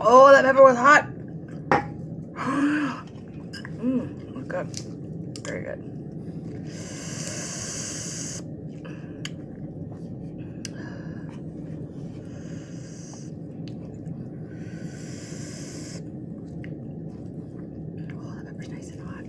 Oh, that pepper was hot. Look good. Very good. Oh, that pepper's nice and hot.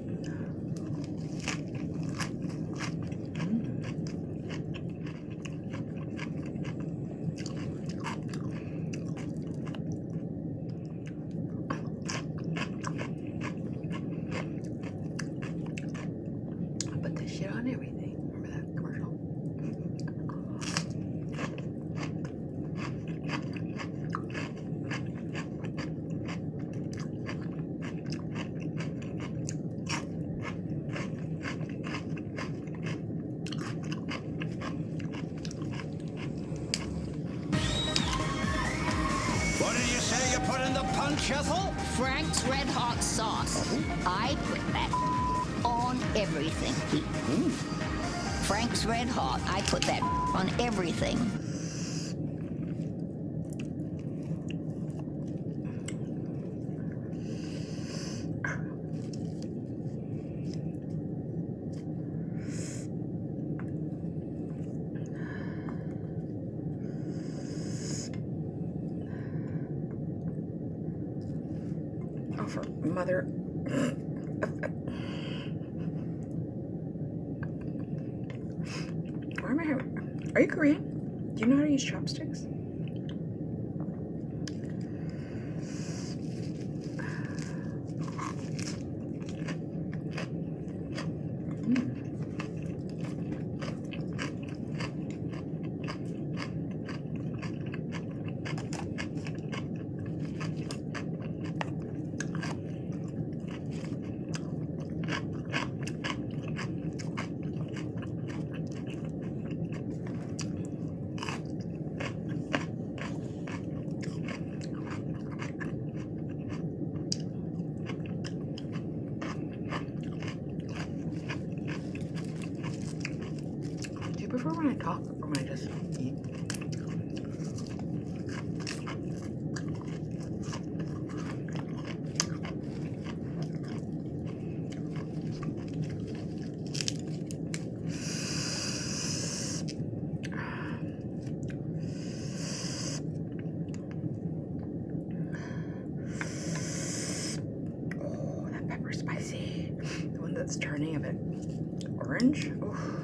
I put this shit on everything. Remember that commercial? What did you say you put in the punch, Ethel? Frank's Red Hot sauce. I put that on everything. Frank's Red Hot. I put that on everything. Oh, for mother. Why am I having... Are you Korean? Do you know how to use chopsticks? Do you prefer when I talk or when I just eat? Oh, that pepper's spicy. The one that's turning a bit orange. Oof.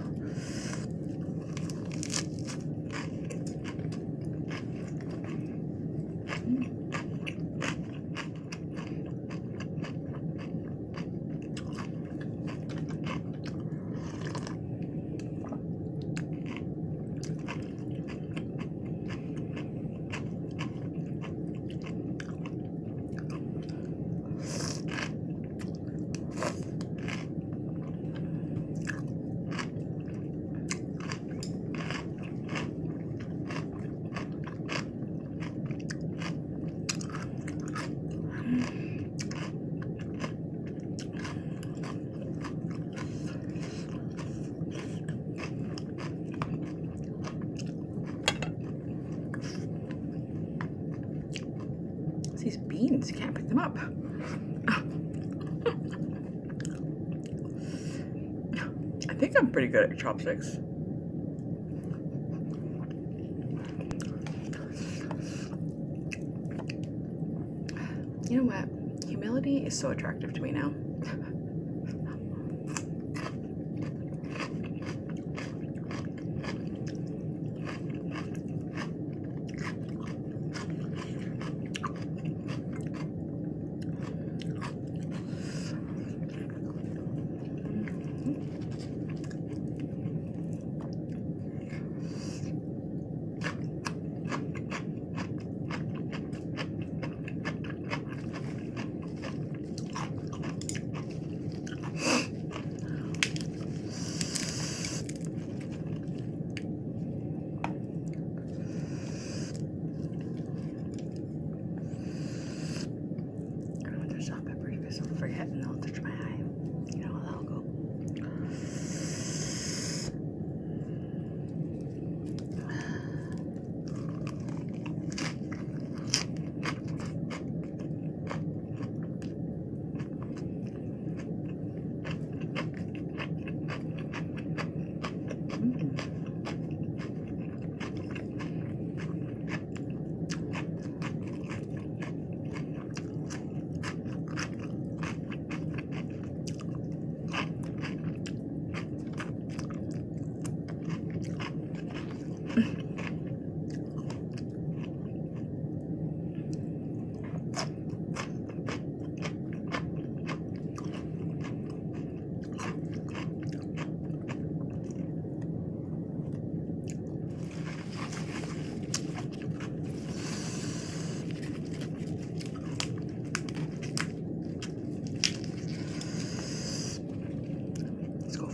These beans, you can't pick them up. I think I'm pretty good at chopsticks. You know what? Humility is so attractive to me now. Forget and I'll touch my eye. You know, that'll go.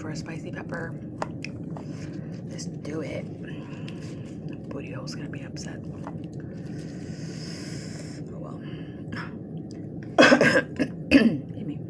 for a spicy pepper. Let's do it. Booty hole's gonna be upset. Oh well. Amy.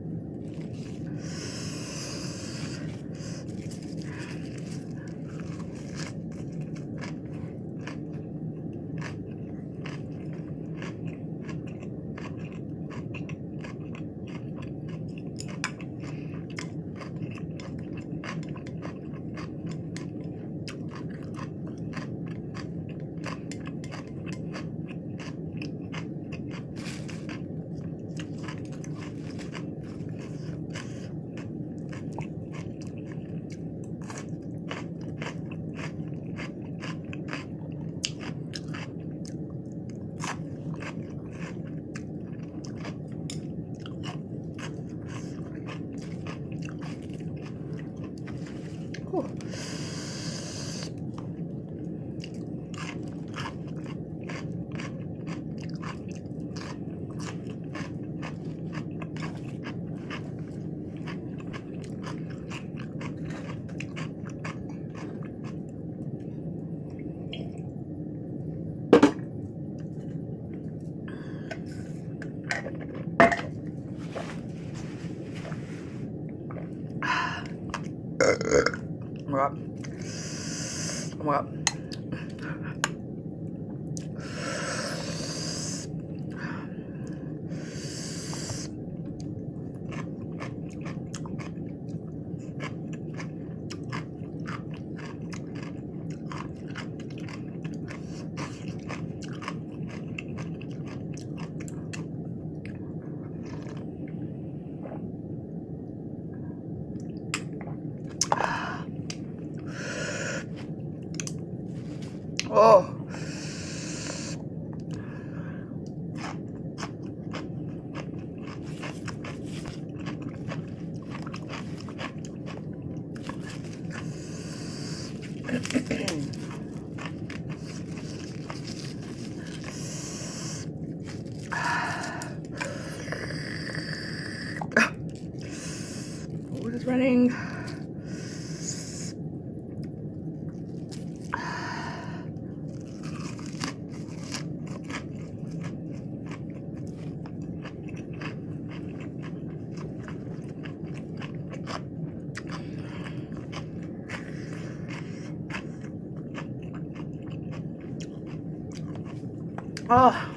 Oh my God. Oh. What is running? Oh.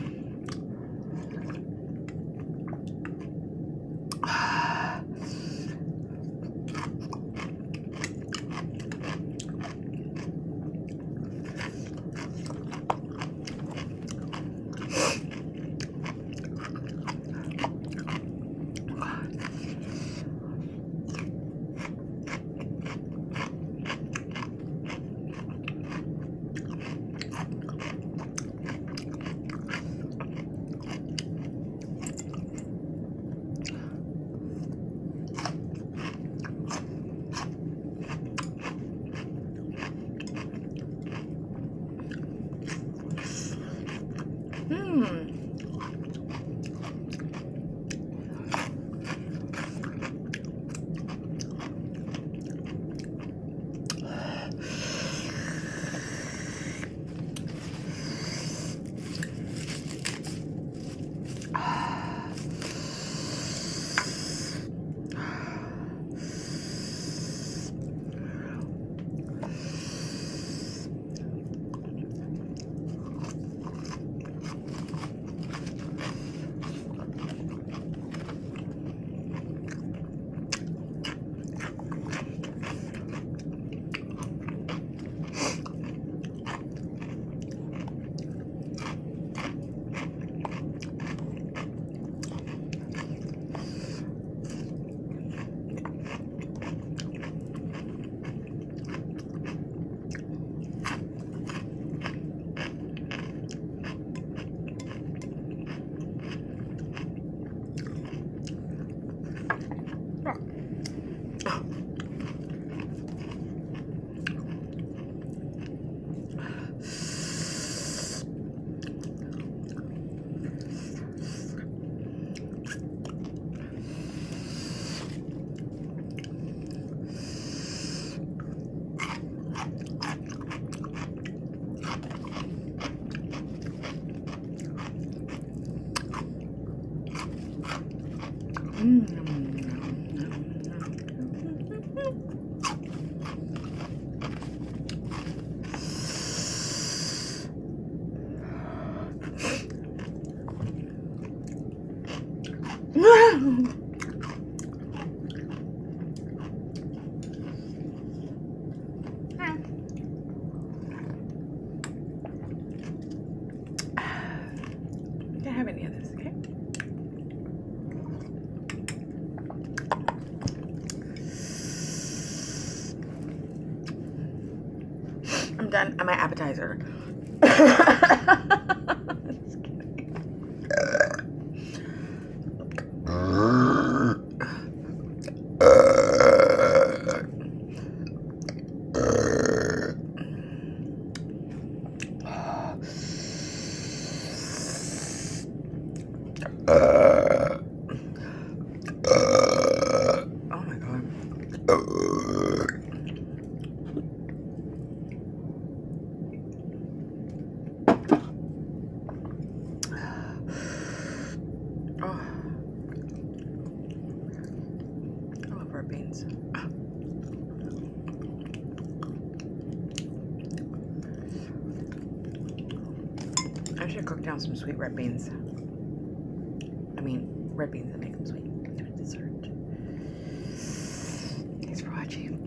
Can't have any of this, okay? I'm done. I'm my appetizer. Just kidding. Oh my god. Oh. I love red beans. I should cook down some sweet red beans. I mean, red beans that make them sweet. Do a dessert. Thanks for watching.